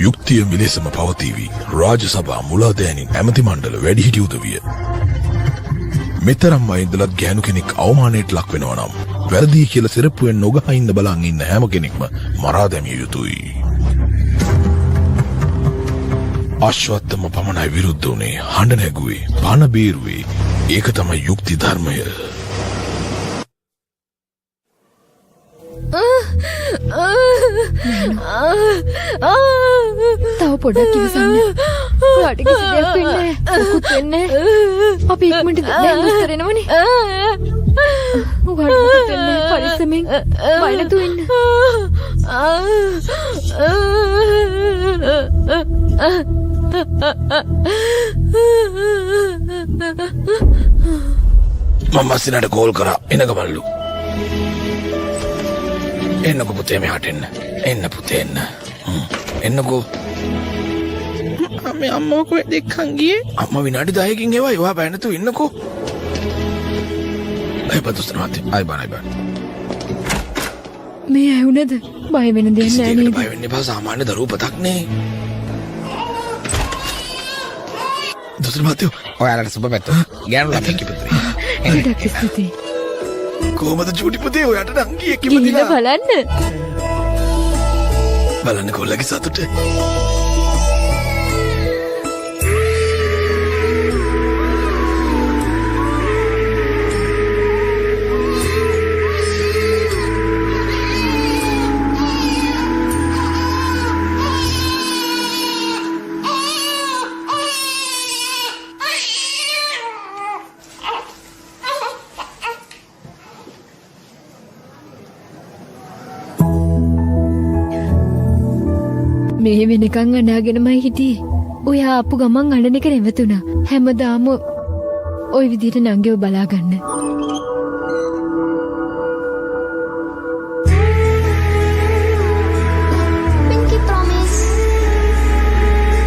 යුක්තිය මිලෙසම පවතිවි. රාජ්‍ය සභා මුලාදෑනින් ඇමති මණ්ඩල වැඩිහිටි උදවිය. මෙතරම් අයින්දලත් ගෑනු කෙනෙක් අවමානයට ලක් වෙනවා නම් වැරදි කියලා සිරප්පුවෙන් නොගහ ඉන්න බලන් ඉන්න හැම කෙනෙක්ම මරා දැමිය යුතුයි. අශ්වත්ථම පමණයි විරුද්ධ වුණේ, හඬ නැගුවේ, පණ බේරුවේ. ඒක තමයි යුක්ති ධර්මය. තව පොඩක් ඉවසන්න. ඔයාට කිසි දෙයක් වෙන්නේ නැහැ. මොකුත් වෙන්නේ නැහැ. අපි ඉක්මනට දැන් විස්තර එනවනේ. ඔයාට මොකුත් වෙන්නේ නැහැ. පරිස්සමෙන් බය නැතුව ඉන්න. මම මස්සිනට කෝල් කරා එනකමල්ලු. එන්නකෝ පුතේ මෙහාට එන්න. එන්න පුතේ එන්න. එන්නකෝ. මේ අම්මව කොහෙද එක්කන් ගියේ? අම්මා විනාඩි 10කින් එවයි. ඔයා බය නැතුව ඉන්නකෝ. අයපතුස්තර මාත් අයබන්. මේ ඇහුනද? බය වෙන දෙයක් නෑ නේද? බය වෙන්න එපා. සාමාන්‍ය දරුවපතක් නේ. දොස්තර මාත්‍යෝ ඔයාලට සුබ පැතුම්. ගෑනු ළමයි කිපුත්‍රි. ගොඩක් ස්තුතියි. කොහමද චූටි පුතේ ඔයාට නංගියෙක් ගිහිල්ලා ඉපදිලා? බලන්න. කොල්ලගේ සතුට. මේ වෙනකන් අනාගෙනමයි හිටියේ. ඔයා ආපු ගමන් අඬන එක නැවතුණා. හැමදාම ওই විදිහට නංගිව බලා ගන්න.